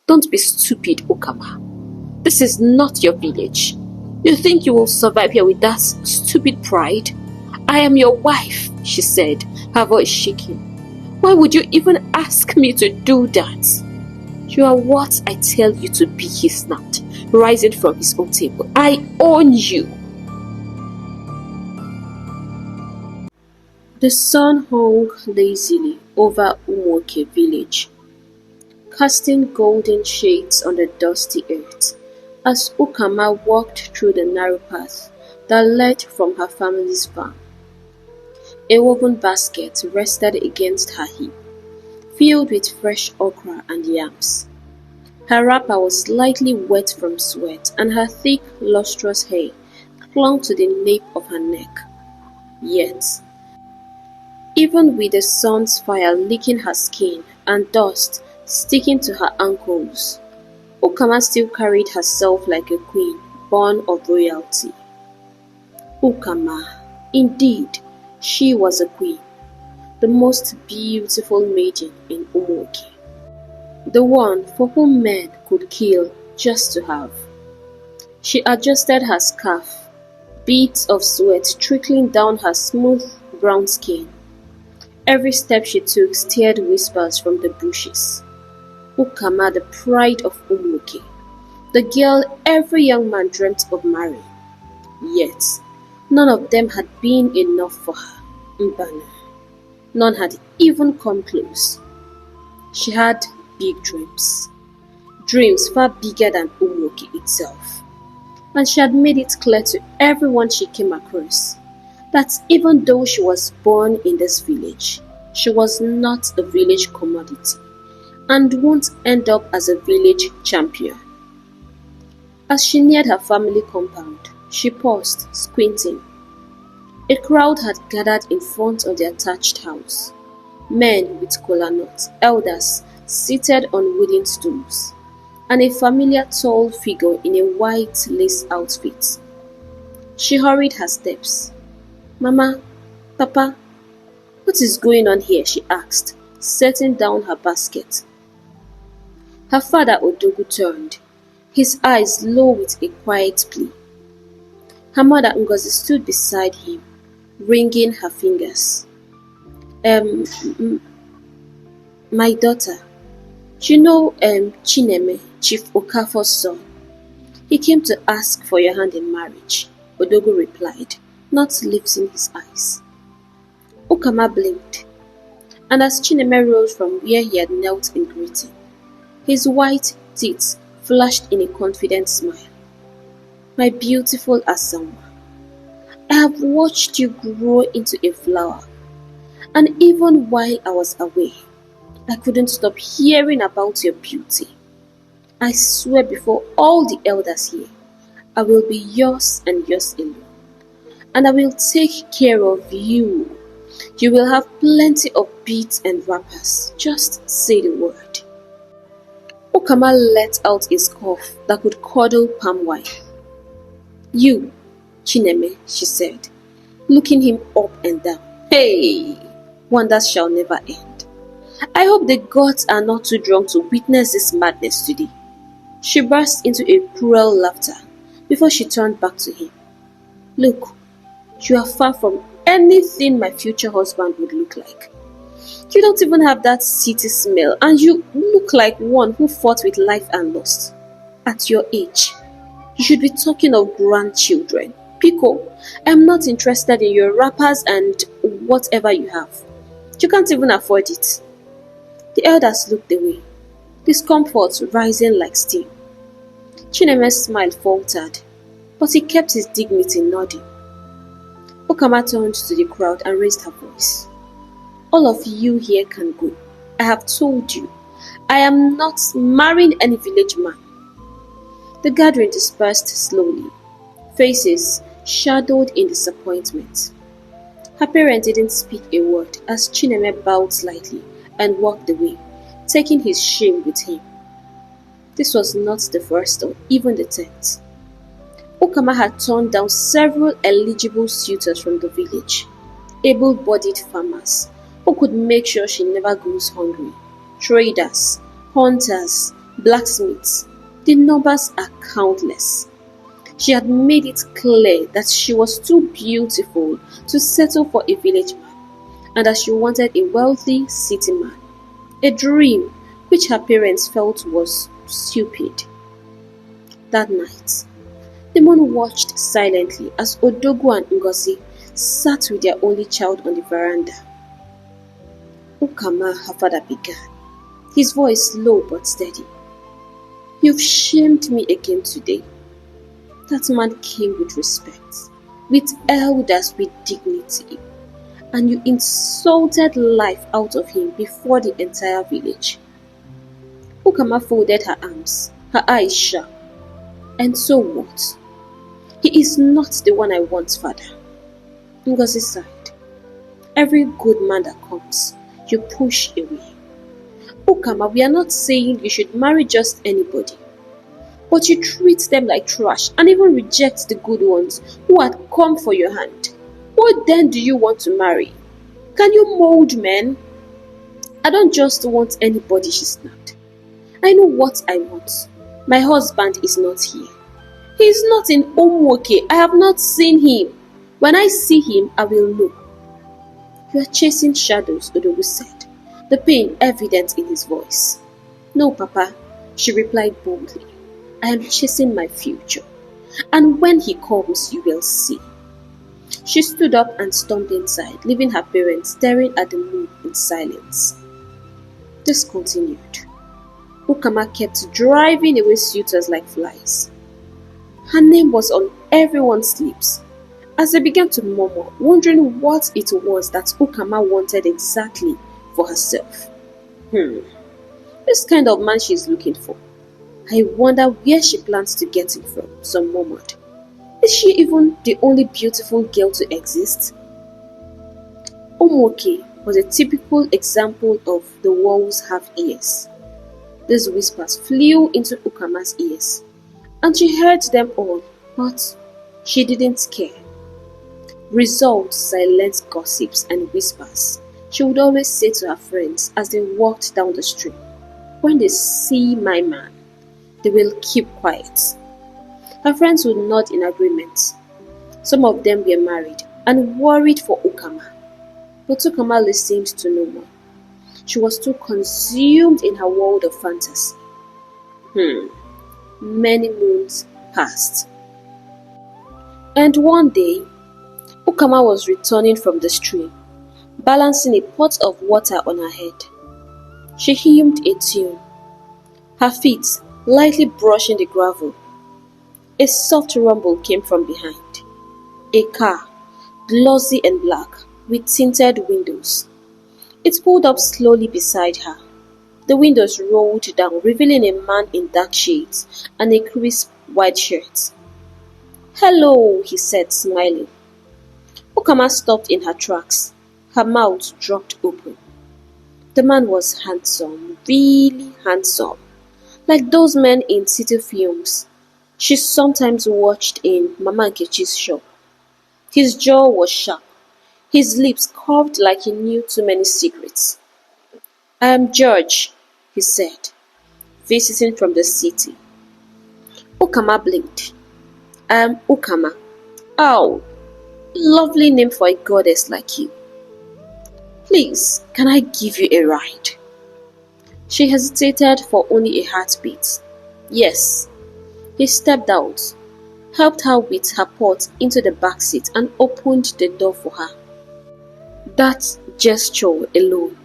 Don't be stupid, Okama. This is not your village. You think you will survive here with that stupid pride? I am your wife, she said, her voice shaking. Why would you even ask me to do that? You are what I tell you to be, he snapped, rising from his own table. I own you. The sun hung lazily over Umoki village, casting golden shades on the dusty earth as Okama walked through the narrow path that led from her family's farm. A woven basket rested against her hip, filled with fresh okra and yams. Her wrapper was slightly wet from sweat, and her thick, lustrous hair clung to the nape of her neck. Yet, even with the sun's fire licking her skin and dust sticking to her ankles, Okama still carried herself like a queen born of royalty. Okama, indeed, she was a queen, the most beautiful maiden in Umoki, the one for whom men could kill just to have. She adjusted her scarf, beads of sweat trickling down her smooth brown skin. Every step she took stirred whispers from the bushes. Okama, the pride of Umoki, the girl every young man dreamt of marrying. Yet, none of them had been enough for her. Mbana. None had even come close. She had big dreams. Dreams far bigger than Umoki itself. And she had made it clear to everyone she came across that even though she was born in this village, she was not a village commodity and won't end up as a village champion. As she neared her family compound, she paused, squinting. A crowd had gathered in front of the attached house. Men with kola nuts, elders seated on wooden stools, and a familiar tall figure in a white lace outfit. She hurried her steps. Mama, Papa, what is going on here? She asked, setting down her basket. Her father Odogu turned, his eyes low with a quiet plea. Her mother Ngozi stood beside him, wringing her fingers. My daughter, you know Chineme, Chief Okafor's son. He came to ask for your hand in marriage, Odogu replied, not lifting his eyes. Okama blinked, and as Chineme rose from where he had knelt in greeting, his white teeth flashed in a confident smile. My beautiful Asawa, I have watched you grow into a flower, and even while I was away, I couldn't stop hearing about your beauty. I swear before all the elders here, I will be yours and yours alone, and I will take care of you. You will have plenty of beads and wrappers. Just say the word. Okama let out a cough that could curdle palm wine. You, Chineme, she said, looking him up and down. Hey, wonders shall never end. I hope the gods are not too drunk to witness this madness today. She burst into a cruel laughter before she turned back to him. Look, you are far from anything my future husband would look like. You don't even have that city smell, and you look like one who fought with life and lost. At your age, you should be talking of grandchildren. Pico, I'm not interested in your wrappers and whatever you have. You can't even afford it. The elders looked away, discomfort rising like steam. Chineme's smile faltered, but he kept his dignity, nodding. Okama turned to the crowd and raised her voice. All of you here can go. I have told you, I am not marrying any village man. The gathering dispersed slowly, faces shadowed in disappointment. Her parent didn't speak a word as Chineme bowed slightly and walked away, taking his shame with him. This was not the first or even the 10th. Okama had turned down several eligible suitors from the village, able-bodied farmers who could make sure she never goes hungry, traders, hunters, blacksmiths. The numbers are countless. She had made it clear that she was too beautiful to settle for a village man, and that she wanted a wealthy city man, a dream which her parents felt was stupid. That night, the moon watched silently as Odogu and Ngozi sat with their only child on the veranda. Ukama, her father began, his voice low but steady. You've shamed me again today. That man came with respect, with elders with dignity, and you insulted life out of him before the entire village. Ukama folded her arms, her eyes sharp. And so what? He is not the one I want, father. Ngozi sighed. Every good man that comes, you push away. Ukama, we are not saying you should marry just anybody. But you treat them like trash and even reject the good ones who had come for your hand. What then do you want to marry? Can you mold men? I don't just want anybody, she snapped. I know what I want. My husband is not here. He is not in Umoki. I have not seen him. When I see him, I will know. You are chasing shadows, Odogu said, the pain evident in his voice. No, Papa, she replied boldly. I am chasing my future. And when he comes, you will see. She stood up and stormed inside, leaving her parents staring at the moon in silence. This continued. Ukama kept driving away suitors like flies. Her name was on everyone's lips, as they began to murmur, wondering what it was that Ukama wanted exactly for herself. This kind of man she's looking for. I wonder where she plans to get him from, some murmured. Is she even the only beautiful girl to exist? Umoki was a typical example of the walls have ears. These whispers flew into Ukama's ears, and she heard them all, but she didn't care. Resolved to silence gossips and whispers, she would always say to her friends as they walked down the street, when they see my man, they will keep quiet. Her friends would nod in agreement. Some of them were married and worried for Ukama, but Ukama listened to no one. She was too consumed in her world of fantasy. Many moons passed. And one day, Ukama was returning from the stream, balancing a pot of water on her head. She hummed a tune, her feet lightly brushing the gravel. A soft rumble came from behind. A car, glossy and black, with tinted windows. It pulled up slowly beside her. The windows rolled down, revealing a man in dark shades and a crisp white shirt. Hello, he said, smiling. Ukama stopped in her tracks. Her mouth dropped open. The man was handsome, really handsome, like those men in city films she sometimes watched in Mama Nkechi's shop. His jaw was sharp, his lips curved like he knew too many secrets. I am George, he said, visiting from the city. Ukama blinked. I am Ukama. Oh, lovely name for a goddess like you. Please, can I give you a ride? She hesitated for only a heartbeat. Yes. He stepped out, helped her with her pot into the back seat and opened the door for her. That gesture alone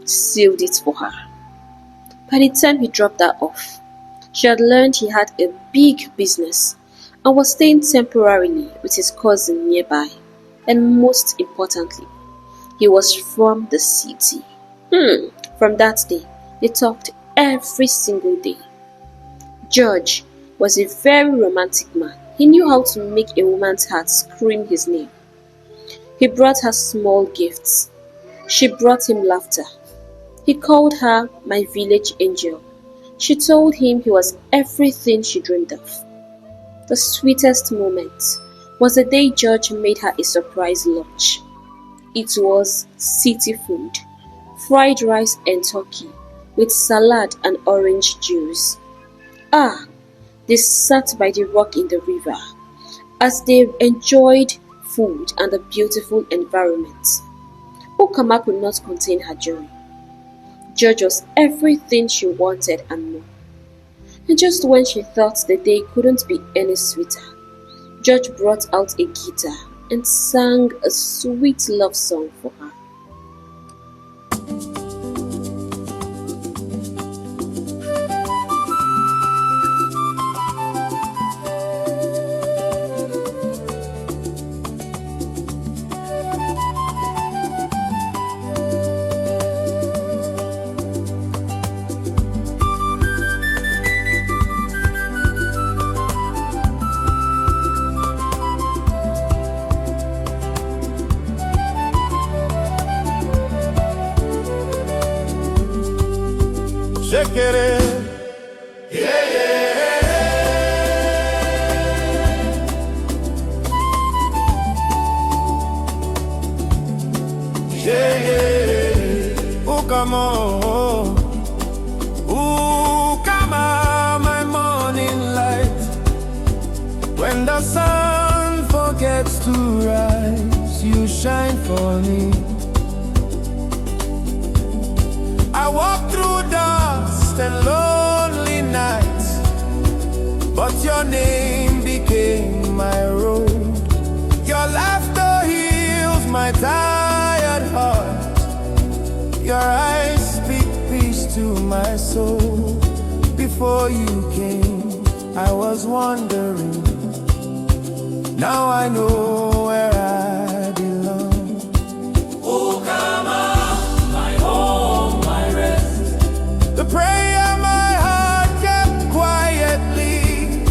sealed it for her. By the time he dropped her off, she had learned he had a big business and was staying temporarily with his cousin nearby. And most importantly, he was from the city. From that day, they talked every single day. George was a very romantic man. He knew how to make a woman's heart scream his name. He brought her small gifts. She brought him laughter. He called her my village angel. She told him he was everything she dreamed of. The sweetest moment was the day George made her a surprise lunch. It was city food, fried rice and turkey, with salad and orange juice. Ah, they sat by the rock in the river as they enjoyed food and a beautiful environment. Ukama could not contain her joy. George was everything she wanted and more. And just when she thought the day couldn't be any sweeter, George brought out a guitar and sang a sweet love song for her. Ukama, my morning light. When the sun forgets to rise, you shine for me. I walk through dust and lonely nights, but your name became my road. Your laughter heals my tired heart. Your eyes speak peace to my soul. Before you came, I was wandering. Now I know where I belong. Ukama, my home, my rest. The prayer my heart kept quietly.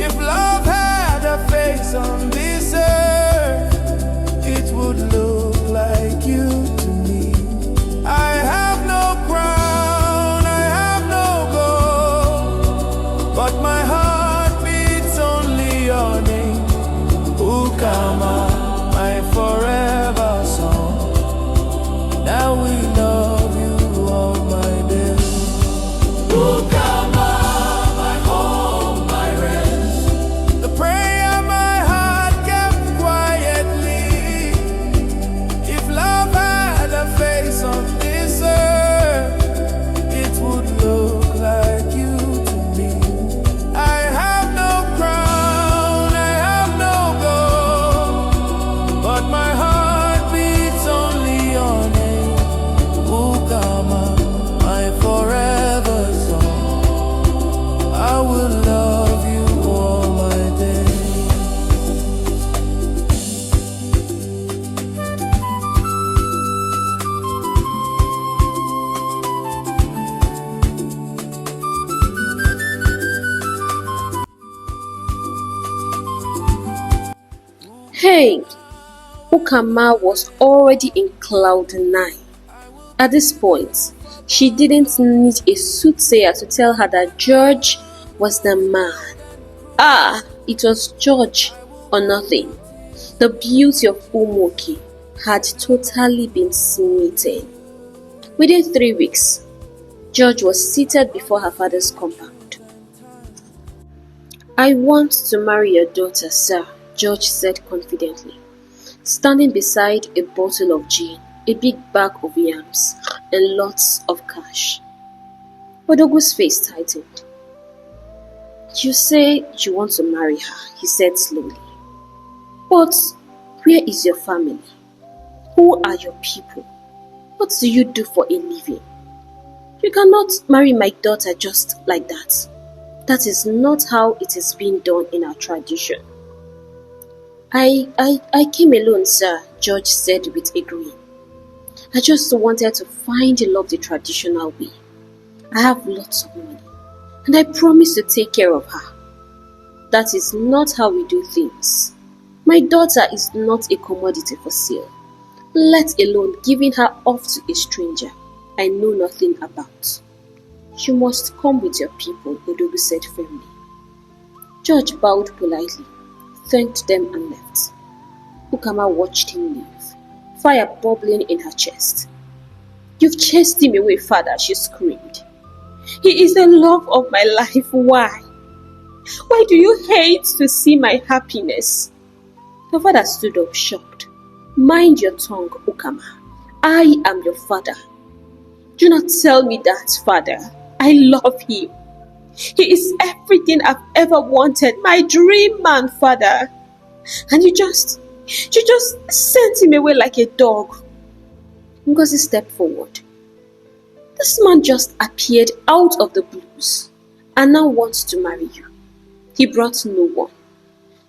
If love had a face on this earth, it would look like you to me. I have no crown, I have no gold, but my heart beats only your name. Ukama, my forever song. Now we love you all my days. Ukama, my home, my rest. The prayer my heart kept quietly. If love had a face on this earth, it would look like you to me. I have no crown, I have no gold, but my heart beats only your name. Ukama, my forever song. I will love you all my days. Hey! Ukama was already in cloud 9. At this point, she didn't need a soothsayer to tell her that George was the man. Ah, it was George or nothing. The beauty of Umoki had totally been smitten. Within 3 weeks, George was seated before her father's compound. I want to marry your daughter, sir, George said confidently, standing beside a bottle of gin, a big bag of yams, and lots of cash. Odogu's face tightened. You say you want to marry her, he said slowly. But where is your family? Who are your people? What do you do for a living? You cannot marry my daughter just like that. That is not how it is being done in our tradition. I came alone, sir, George said with a grin. I just wanted to find love the traditional way. I have lots of money, and I promise to take care of her. That is not how we do things. My daughter is not a commodity for sale, let alone giving her off to a stranger I know nothing about. You must come with your people, Odogu said firmly. George bowed politely, thanked them and left. Ukama watched him leave, fire bubbling in her chest. You've chased him away, father, she screamed. He is the love of my life. Why? Why do you hate to see my happiness? Her father stood up shocked. Mind your tongue, Ukama. I am your father. Do not tell me that, father. I love him. He is everything I've ever wanted. My dream man, father. And you just sent him away like a dog. Ngozi stepped forward. This man just appeared out of the blues and now wants to marry you. He brought no one.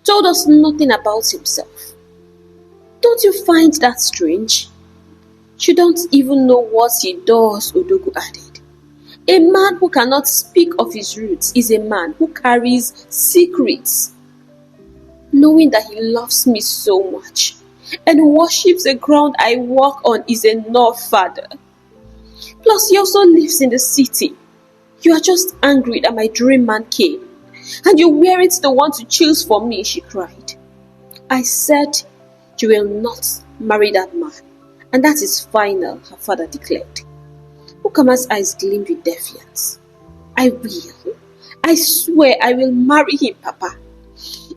Told us nothing about himself. Don't you find that strange? You don't even know what he does, Odogu added. A man who cannot speak of his roots is a man who carries secrets. Knowing that he loves me so much and worships the ground I walk on is enough, father. Plus, he also lives in the city. You are just angry that my dream man came. And you weren't the one to choose for me, she cried. I said, you will not marry that man. And that is final, her father declared. Ukama's eyes gleamed with defiance. I will. I swear I will marry him, Papa.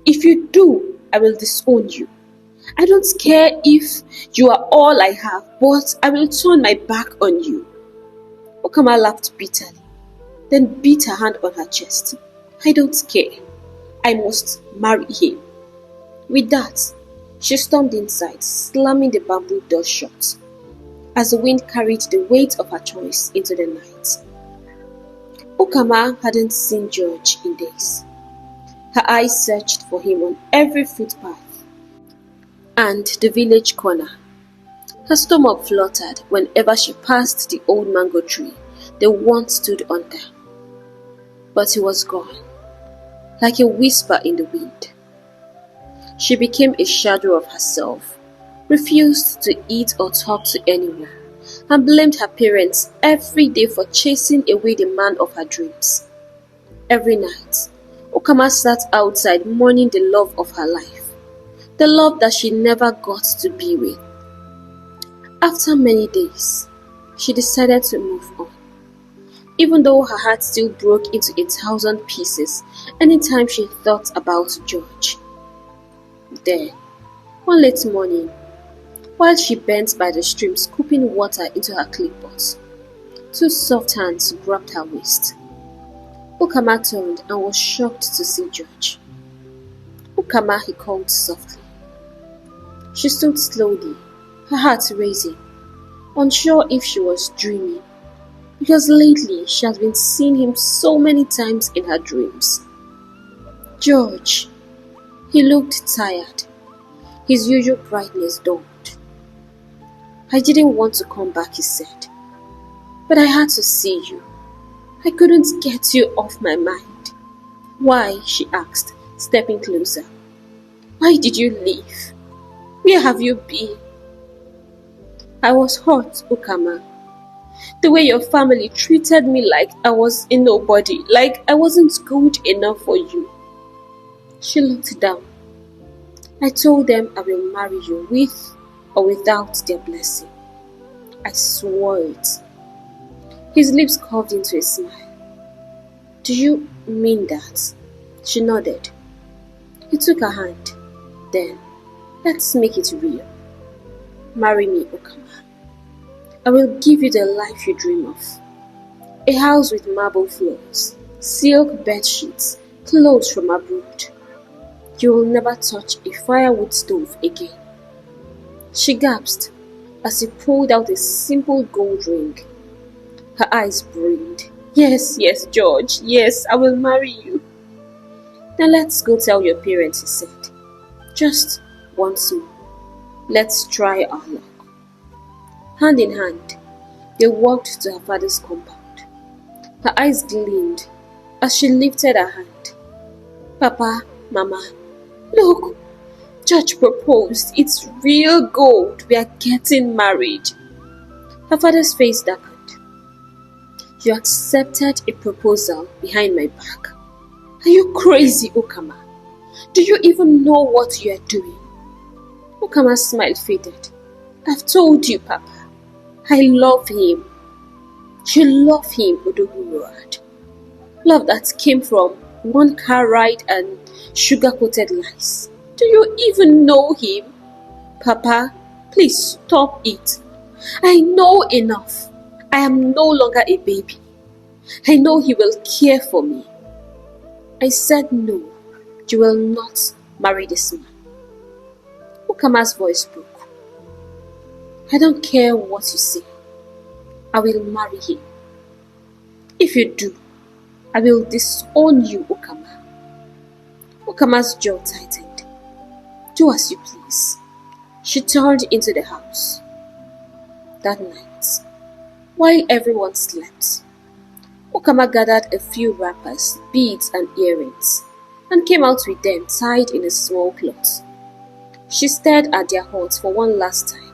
If you do, I will disown you. I don't care if you are all I have, but I will turn my back on you. Ukama laughed bitterly, then beat her hand on her chest. I don't care. I must marry him. With that, she stormed inside, slamming the bamboo door shut, as the wind carried the weight of her choice into the night. Ukama hadn't seen George in days. Her eyes searched for him on every footpath and the village corner. Her stomach fluttered whenever she passed the old mango tree they once stood under. But he was gone, like a whisper in the wind. She became a shadow of herself, refused to eat or talk to anyone, and blamed her parents every day for chasing away the man of her dreams. Every night, Ukama sat outside mourning the love of her life, the love that she never got to be with. After many days, she decided to move on, even though her heart still broke into 1,000 pieces anytime she thought about George. Then, one late morning, while she bent by the stream scooping water into her clay pot, two soft hands grabbed her waist. Ukama turned and was shocked to see George. Ukama, he called softly. She stood slowly, her heart racing, unsure if she was dreaming, because lately she had been seeing him so many times in her dreams. George. He looked tired. His usual brightness dulled. I didn't want to come back, he said. But I had to see you. I couldn't get you off my mind. Why? She asked, stepping closer. Why did you leave? Where have you been? I was hurt, Ukama. The way your family treated me like I was a nobody, like I wasn't good enough for you. She looked down. I told them I will marry you with or without their blessing. I swore it. His lips curved into a smile. Do you mean that? She nodded. He took her hand. Then, let's make it real. Marry me, Ukama. I will give you the life you dream of. A house with marble floors, silk bed sheets, clothes from abroad. You will never touch a firewood stove again. She gasped as he pulled out a simple gold ring. Her eyes brimmed. Yes, yes, George, yes, I will marry you. Now let's go tell your parents, he said. Just once more. Let's try our luck. Hand in hand, they walked to her father's compound. Her eyes gleamed as she lifted her hand. Papa, Mama, look, George proposed. It's real gold. We are getting married. Her father's face darkened. You accepted a proposal behind my back. Are you crazy, Ukama? Do you even know what you are doing? Ukama's smile faded. I've told you, Papa. I love him. She loved him, Udoguruad. Love that came from one car ride and sugar-coated lies. Do you even know him? Papa, please stop it. I know enough. I am no longer a baby. I know he will care for me. I said no, you will not marry this man. Ukama's voice broke. I don't care what you say. I will marry him. If you do, I will disown you, Ukama. Ukama's jaw tightened. Do as you please. She turned into the house. That night, while everyone slept, Ukama gathered a few wrappers, beads and earrings and came out with them tied in a small cloth. She stared at their hearts for one last time,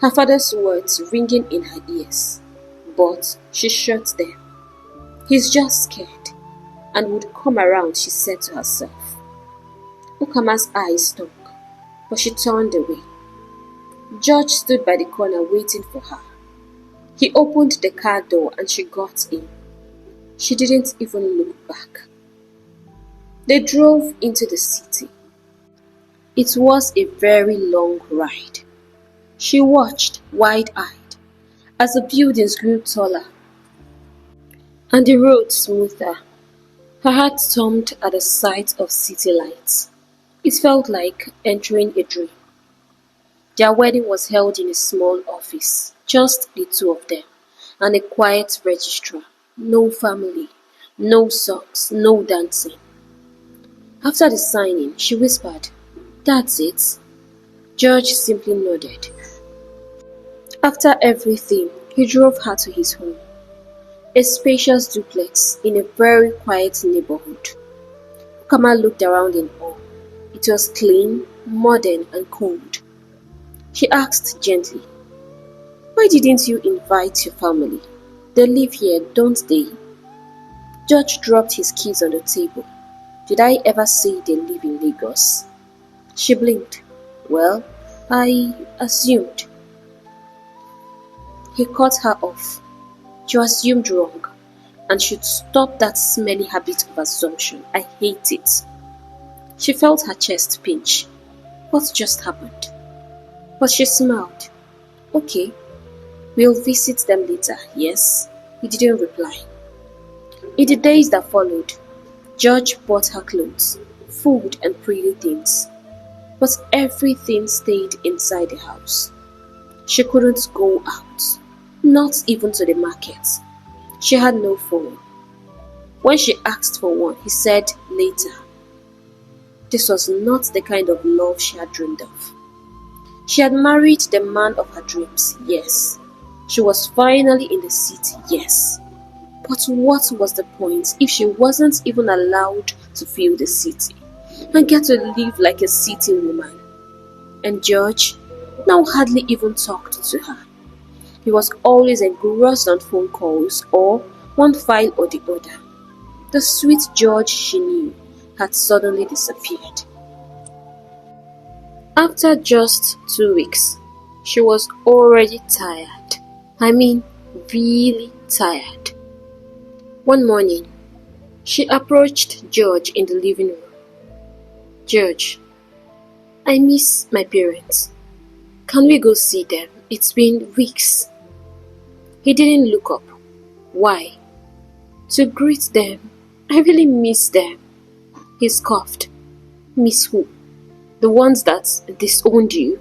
her father's words ringing in her ears, but she shut them. He's just scared and would come around, she said to herself. Ukama's eyes stung, but she turned away. George stood by the corner waiting for her. He opened the car door and she got in. She didn't even look back. They drove into the city. It was a very long ride. She watched wide-eyed as the buildings grew taller and the road smoother. Her heart thumped at the sight of city lights. It felt like entering a dream. Their wedding was held in a small office, just the two of them, and a quiet registrar. No family, no songs, no dancing. After the signing, she whispered, "That's it." George simply nodded. After everything, he drove her to his home, a spacious duplex in a very quiet neighborhood. Ukama looked around in awe. It was clean, modern, and cold. She asked gently, "Why didn't you invite your family? They live here, don't they?" George dropped his keys on the table. "Did I ever say they live in Lagos?" She blinked. "Well, I assumed." He cut her off. "You assumed wrong, and should stop that smelly habit of assumption. I hate it." She felt her chest pinch. What just happened? But she smiled. "Okay, we'll visit them later, yes?" He didn't reply. In the days that followed, George bought her clothes, food and pretty things. But everything stayed inside the house. She couldn't go out, not even to the market. She had no phone. When she asked for one, he said later. This was not the kind of love she had dreamed of. She had married the man of her dreams, yes. She was finally in the city, yes. But what was the point if she wasn't even allowed to feel the city and get to live like a city woman? And George now hardly even talked to her. He was always engrossed on phone calls or one file or the other. The sweet George she knew had suddenly disappeared. After just 2 weeks, she was already tired. I mean, really tired. One morning, she approached George in the living room. "George, I miss my parents. Can we go see them? It's been weeks." He didn't look up. "Why?" "To greet them. I really miss them." He scoffed. "Miss who?" "The ones that disowned you.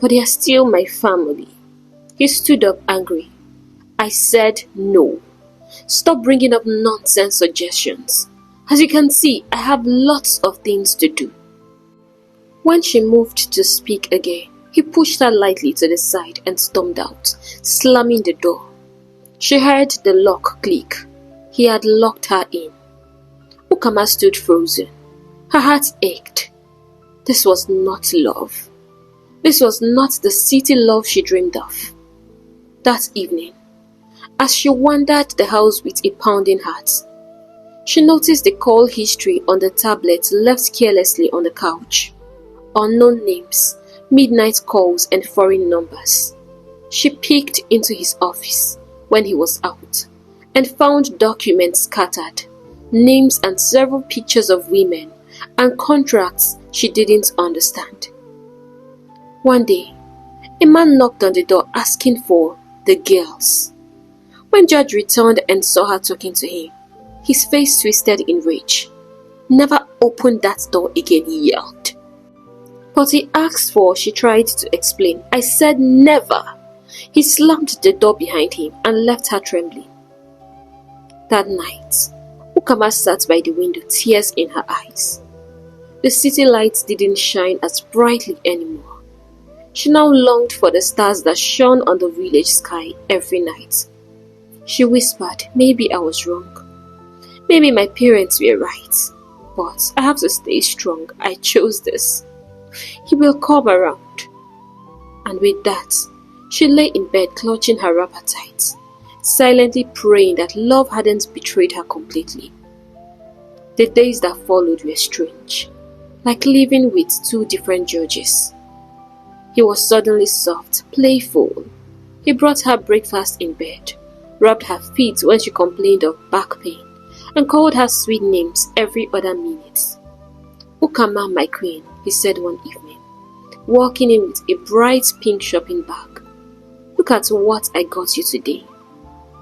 But they are still my family." He stood up angry. "I said no. Stop bringing up nonsense suggestions. As you can see, I have lots of things to do." When she moved to speak again, he pushed her lightly to the side and stormed out, slamming the door. She heard the lock click. He had locked her in. Ukama stood frozen. Her heart ached. This was not love. This was not the city love she dreamed of. That evening, as she wandered the house with a pounding heart, she noticed the call history on the tablet left carelessly on the couch. Unknown names, midnight calls and foreign numbers. She peeked into his office, when he was out and found documents scattered, names and several pictures of women and contracts she didn't understand. One day, a man knocked on the door asking for the girls. When George returned and saw her talking to him, his face twisted in rage. "Never open that door again," he yelled. But he asked for, she tried to explain. "I said never." He slammed the door behind him and left her trembling. That night, Ukama sat by the window, tears in her eyes. The city lights didn't shine as brightly anymore. She now longed for the stars that shone on the village sky every night. She whispered, "Maybe I was wrong. Maybe my parents were right. But I have to stay strong. I chose this. He will come around." And with that, she lay in bed clutching her wrapper tight, silently praying that love hadn't betrayed her completely. The days that followed were strange, like living with two different Georges. He was suddenly soft, playful. He brought her breakfast in bed, rubbed her feet when she complained of back pain, and called her sweet names every other minute. "Ukama, my queen," he said one evening, walking in with a bright pink shopping bag. "Look at what I got you today.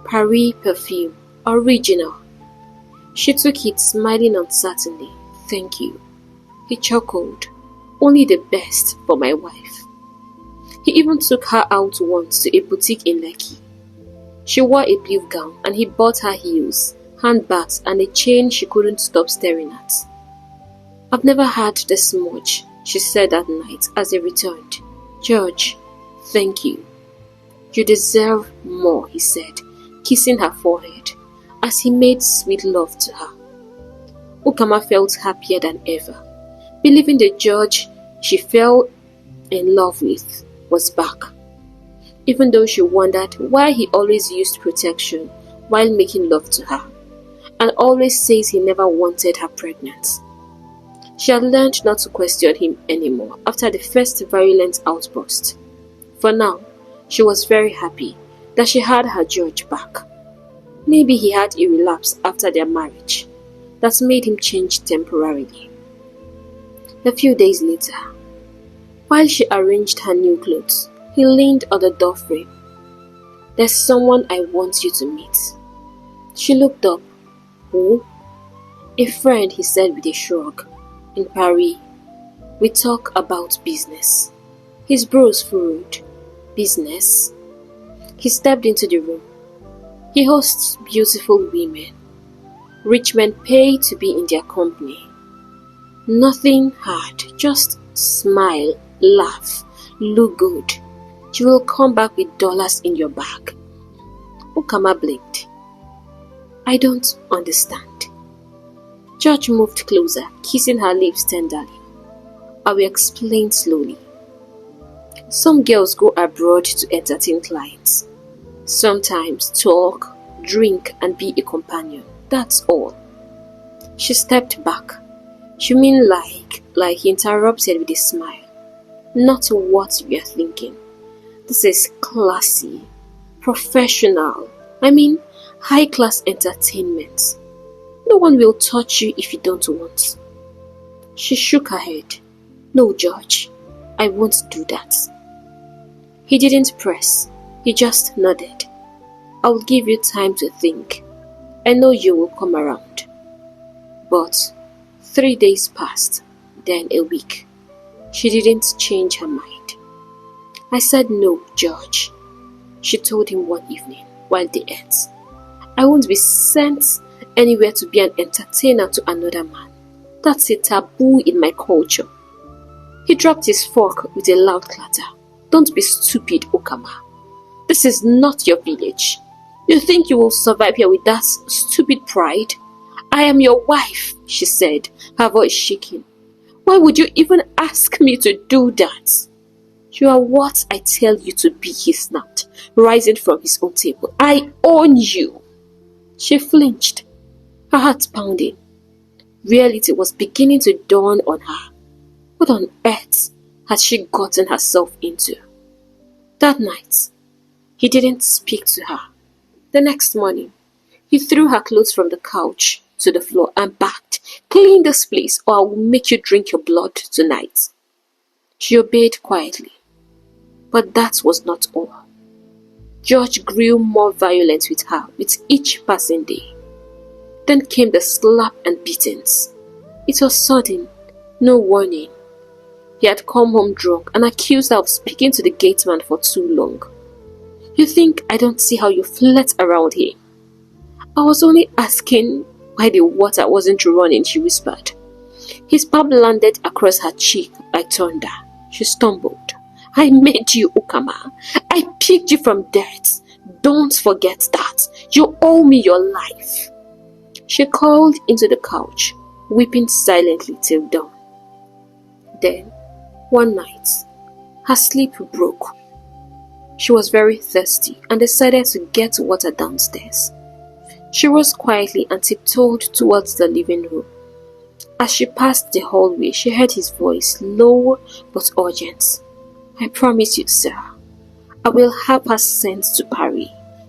Paris perfume, original." She took it, smiling uncertainly. "Thank you." He chuckled. "Only the best for my wife." He even took her out once to a boutique in Lekki. She wore a blue gown and he bought her heels, handbags and a chain she couldn't stop staring at. "I've never had this much," she said that night as they returned. "George, thank you." "You deserve more," he said, kissing her forehead as he made sweet love to her. Ukama felt happier than ever, believing the George she fell in love with was back, even though she wondered why he always used protection while making love to her, and always says he never wanted her pregnant. She had learned not to question him anymore after the first violent outburst. For now, she was very happy that she had her George back. Maybe he had a relapse after their marriage that made him change temporarily. A few days later, while she arranged her new clothes, he leaned on the doorframe. "There's someone I want you to meet." She looked up. "Who?" "A friend," he said with a shrug. "In Paris. We talk about business." His brows furrowed. "Business?" He stepped into the room. He hosts beautiful women. Rich men pay to be in their company. Nothing hard, just smile, laugh, look good. You will come back with dollars in your bag. Ukama blinked. "I don't understand." George moved closer, kissing her lips tenderly. "I will explain slowly. Some girls go abroad to entertain clients. Sometimes talk, drink, and be a companion. That's all." She stepped back. "You mean like," he interrupted with a smile. "Not what you are thinking. This is classy, professional. I mean, high-class entertainment. No one will touch you if you don't want." She shook her head. "No, George, I won't do that." He didn't press. He just nodded. "I will give you time to think. I know you will come around." But 3 days passed, then a week. She didn't change her mind. "I said no, George," she told him one evening while they ate. "I won't be sent anywhere to be an entertainer to another man. That's a taboo in my culture." He dropped his fork with a loud clatter. "Don't be stupid, Ukama. This is not your village. You think you will survive here with that stupid pride? I am your wife," she said, her voice shaking. "Why would you even ask me to do that?" "You are what I tell you to be," he snapped, rising from his own table. "I own you." She flinched, her heart pounding. Reality was beginning to dawn on her. What on earth had she gotten herself into? That night, he didn't speak to her. The next morning, he threw her clothes from the couch to the floor and barked, "Clean this place or I will make you drink your blood tonight." She obeyed quietly. But that was not all. George grew more violent with her with each passing day. Then came the slap and beatings. It was sudden, no warning. He had come home drunk and accused her of speaking to the gateman for too long. "You think I don't see how you flirt around here?" "I was only asking why the water wasn't running," she whispered. His palm landed across her cheek like thunder. She stumbled. "I made you, Ukama. I picked you from dirt. Don't forget that. You owe me your life." She curled into the couch, weeping silently till dawn. Then, one night, her sleep broke. She was very thirsty and decided to get water downstairs. She rose quietly and tiptoed towards the living room. As she passed the hallway, she heard his voice, low but urgent. "I promise you, sir, I will have her sent to Paris,"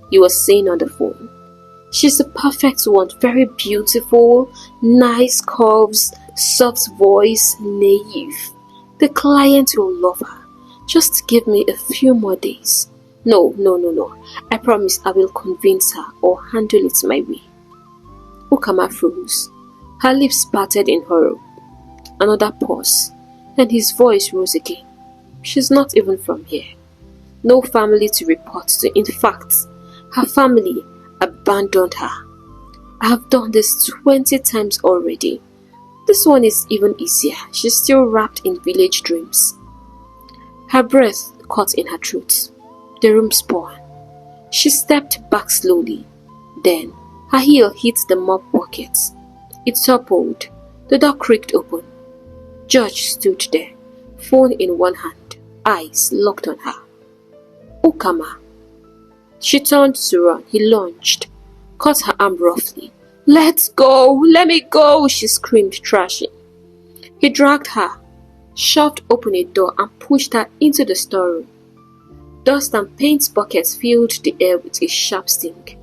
he was saying on the phone. "She's the perfect one, very beautiful, nice curves, soft voice, naive. The client will love her. Just give me a few more days. No. I promise I will convince her or handle it my way." Ukama froze. Her lips parted in horror. Another pause. Then his voice rose again. "She's not even from here. No family to report to. In fact, her family abandoned her. I have done this 20 times already. This one is even easier. She's still wrapped in village dreams." Her breath caught in her throat. The room spun. She stepped back slowly. Then her heel hit the mop bucket. It toppled. The door creaked open. George stood there, phone in one hand, eyes locked on her. "Ukama." She turned to run. He lunged, caught her arm roughly. "Let go! Let me go!" she screamed, trashing. He dragged her, shoved open a door and pushed her into the storeroom. Dust and paint buckets filled the air with a sharp sting.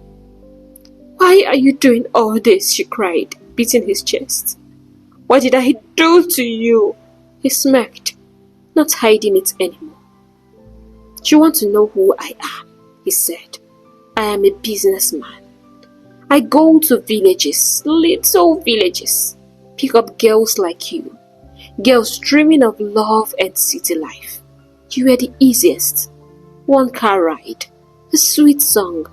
"Why are you doing all this?" she cried, beating his chest. "What did I do to you?" He smirked, not hiding it anymore. "Do you want to know who I am?" he said. "I am a businessman. I go to villages, little villages, pick up girls like you, girls dreaming of love and city life. You were the easiest. One car ride, a sweet song,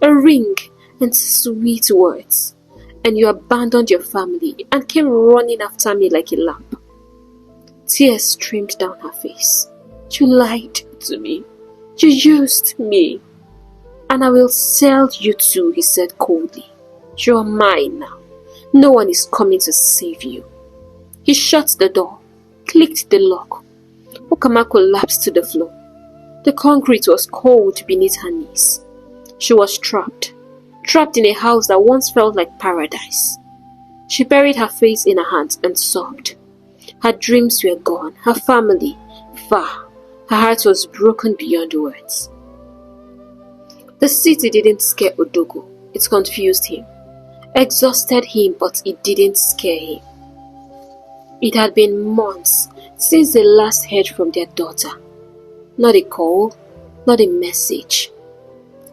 a ring, and sweet words. And you abandoned your family and came running after me like a lamb." Tears streamed down her face. "You lied to me. You used me. And I will sell you too," he said coldly. "You are mine now. No one is coming to save you." He shut the door, clicked the lock. Ukama collapsed to the floor. The concrete was cold beneath her knees. She was trapped in a house that once felt like paradise. She buried her face in her hands and sobbed. Her dreams were gone, her family far. Her heart was broken beyond words. The city didn't scare Odogo. It confused him, exhausted him, but it didn't scare him. It had been months since they last heard from their daughter. Not a call, not a message.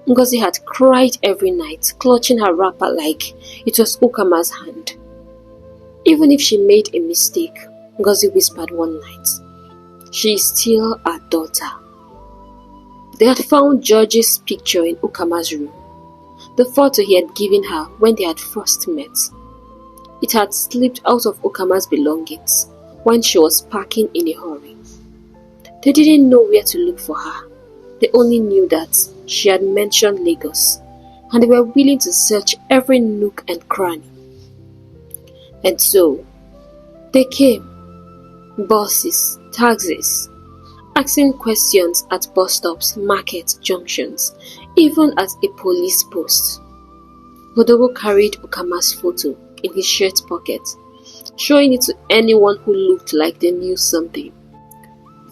Ngozi had cried every night, clutching her wrapper like it was Ukama's hand. Even if she made a mistake, Ngozi whispered one night, "She is still our daughter." They had found George's picture in Ukama's room, the photo he had given her when they had first met. It had slipped out of Ukama's belongings when she was packing in a hurry. They didn't know where to look for her. They only knew that she had mentioned Lagos, and they were willing to search every nook and cranny. And so, they came. Buses, taxis, asking questions at bus stops, markets, junctions, even at a police post. Bodogo carried Ukama's photo in his shirt pocket, showing it to anyone who looked like they knew something.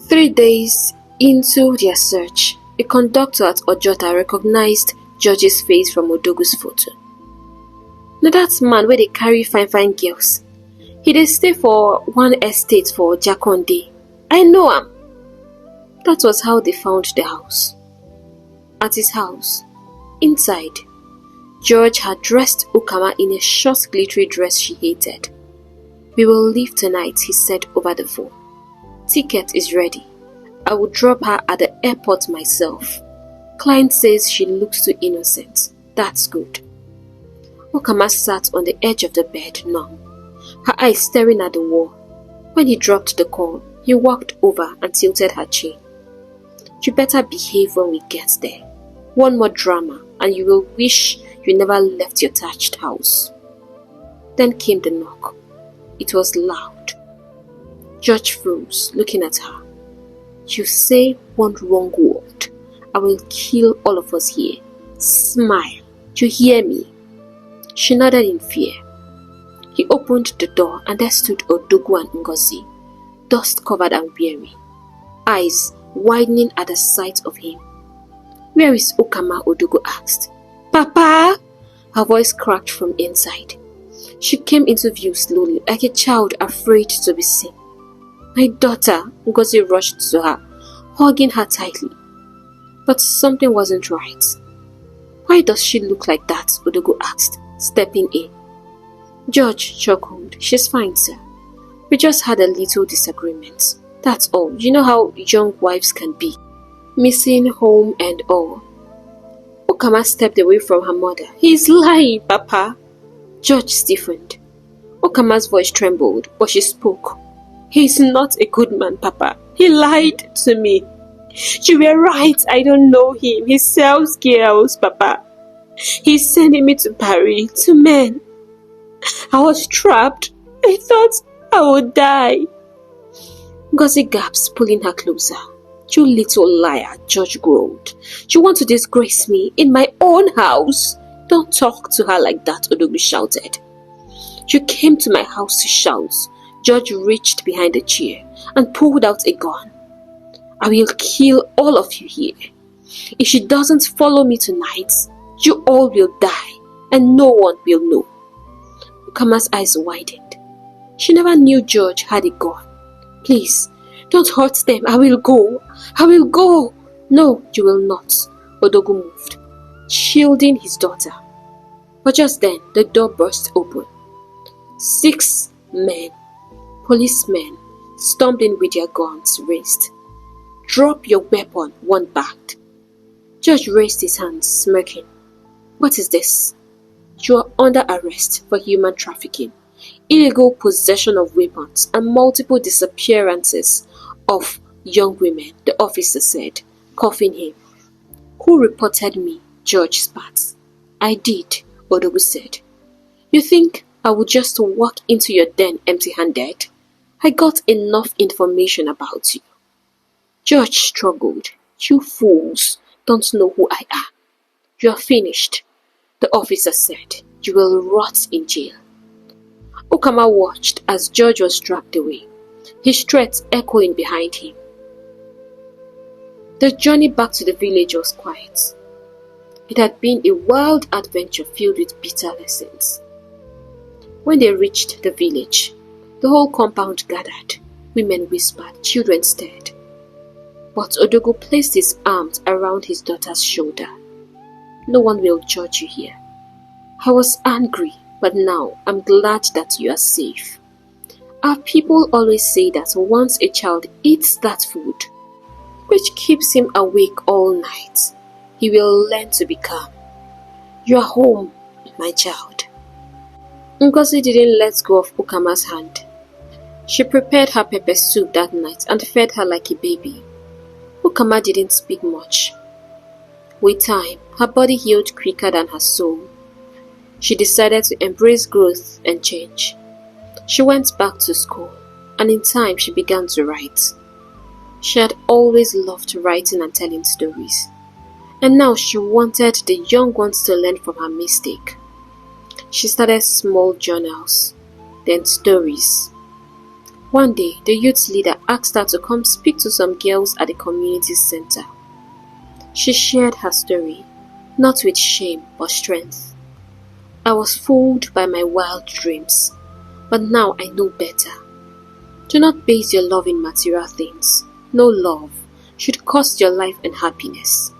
3 days into their search, a conductor at Ojota recognized George's face from Odogu's photo. "Na that man where they carry fine girls. He dey stay for one estate for Jakonde. I know him." That was how they found the house. At his house, inside, George had dressed Ukama in a short glittery dress she hated. "We will leave tonight," he said over the phone. "Ticket is ready. I will drop her at the airport myself. Client says she looks too innocent. That's good." Ukama sat on the edge of the bed, numb, her eyes staring at the wall. When he dropped the call, he walked over and tilted her chin. "You better behave when we get there. One more drama and you will wish you never left your thatched house." Then came the knock. It was loud. George froze, looking at her. "You say one wrong word, I will kill all of us here. Smile. You hear me?" She nodded in fear. He opened the door and there stood Odogu and Ngozi, dust-covered and weary, eyes widening at the sight of him. "Where is Ukama?" Odogu asked. "Papa!" Her voice cracked from inside. She came into view slowly, like a child afraid to be seen. "My daughter!" Ngozi rushed to her, hugging her tightly. But something wasn't right. "Why does she look like that?" Odogu asked, stepping in. George chuckled. "She's fine, sir. We just had a little disagreement. That's all. You know how young wives can be. Missing home and all." Ukama stepped away from her mother. "He's lying, Papa." George stiffened. Ukama's voice trembled, but she spoke. "He's not a good man, Papa. He lied to me. You were right. I don't know him. He sells girls, Papa. He's sending me to Paris, to men. I was trapped. I thought I would die." Ngozi gasped, pulling her closer. "You little liar," George growled. "You want to disgrace me in my own house? Don't talk to her like that," Odogu shouted. "You came to my house to shout." George reached behind the chair and pulled out a gun. "I will kill all of you here. If she doesn't follow me tonight, you all will die and no one will know." Ukama's eyes widened. She never knew George had a gun. "Please, don't hurt them. I will go. I will go." "No, you will not." Odogu moved, shielding his daughter. But just then, the door burst open. 6 men, policemen, stormed in with their guns raised. "Drop your weapon," one barked. George raised his hands, smirking. "What is this?" "You are under arrest for human trafficking, illegal possession of weapons, and multiple disappearances of young women," the officer said, cuffing him. "Who reported me?" George spat. "I did," Odogu said. "You think I would just walk into your den empty-handed? I got enough information about you." George struggled. "You fools don't know who I am. You are finished," the officer said. "You will rot in jail." Ukama watched as George was dragged away, his threats echoing behind him. The journey back to the village was quiet. It had been a wild adventure filled with bitter lessons. When they reached the village, the whole compound gathered. Women whispered, children stared. But Odogu placed his arms around his daughter's shoulder. "No one will judge you here. I was angry, but now I'm glad that you are safe. Our people always say that once a child eats that food, which keeps him awake all night, he will learn to be calm. You are home, my child." Ngozi didn't let go of Ukama's hand. She prepared her pepper soup that night and fed her like a baby. Ukama didn't speak much. With time, her body healed quicker than her soul. She decided to embrace growth and change. She went back to school, and in time she began to write. She had always loved writing and telling stories, and now she wanted the young ones to learn from her mistake. She started small journals, then stories. One day, the youth leader asked her to come speak to some girls at the community center. She shared her story, not with shame but strength. I was fooled by my wild dreams, but now I know better. Do not base your love in material things. No love should cost your life and happiness.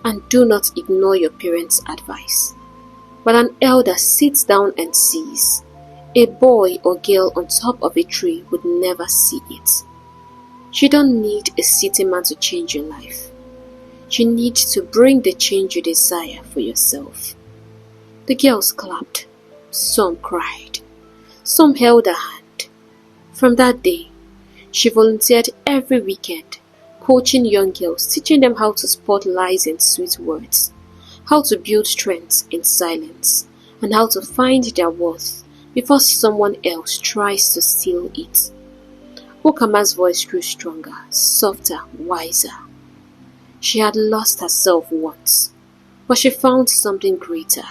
And do not ignore your parents' advice. But an elder sits down and sees. A boy or girl on top of a tree would never see it. You don't need a city man to change your life. You need to bring the change you desire for yourself. The girls clapped. Some cried. Some held her hand. From that day, she volunteered every weekend, coaching young girls, teaching them how to spot lies in sweet words, how to build strength in silence, and how to find their worth before someone else tries to steal it. Okama's voice grew stronger, softer, wiser. She had lost herself once, but she found something greater,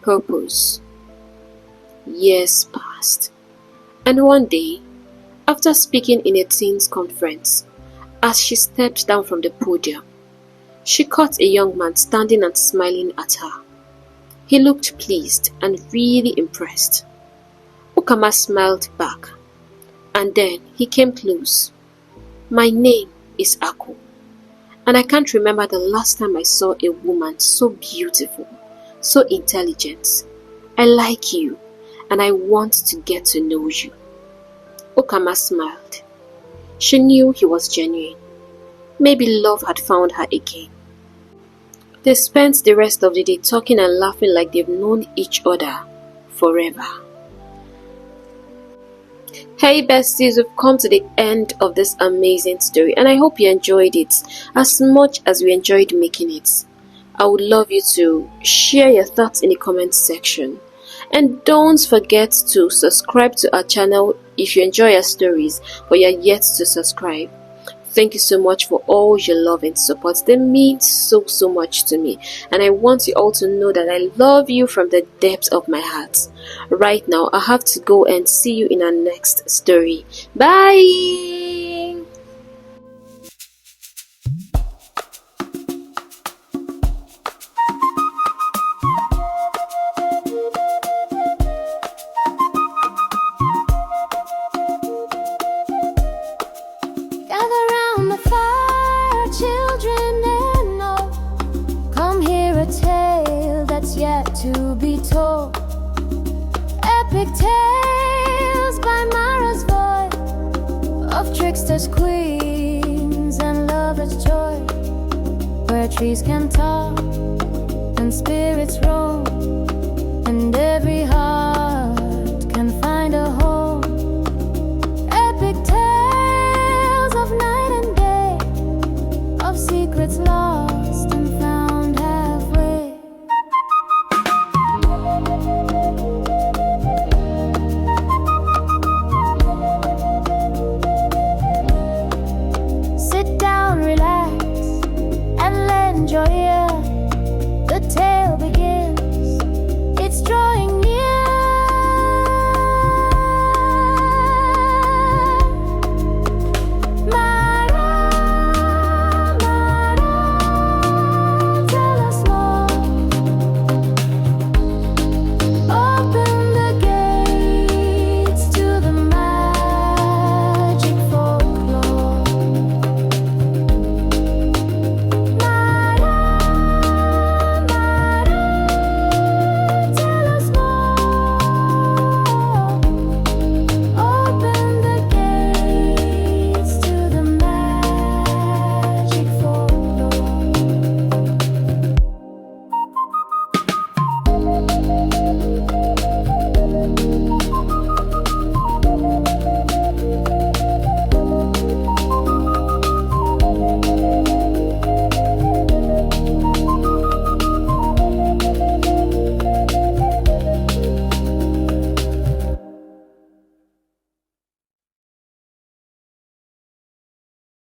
purpose. Years passed, and one day, after speaking in a teens conference, as she stepped down from the podium, she caught a young man standing and smiling at her. He looked pleased and really impressed. Okama smiled back, and then he came close. My name is Ako, and I can't remember the last time I saw a woman so beautiful, so intelligent. I like you, and I want to get to know you. Okama smiled. She knew he was genuine. Maybe love had found her again. They spent the rest of the day talking and laughing like they've known each other forever. Hey besties, we've come to the end of this amazing story, and I hope you enjoyed it as much as we enjoyed making it. I would love you to share your thoughts in the comments section. And don't forget to subscribe to our channel if you enjoy our stories but you're yet to subscribe. Thank you so much for all your love and support. They mean so much to me, and I want you all to know that I love you from the depths of my heart. Right now, I have to go and see you in our next story. Bye! To be told, epic tales by Mara's voice of tricksters, queens, and lovers' joy, where trees can talk and spirits roam, and every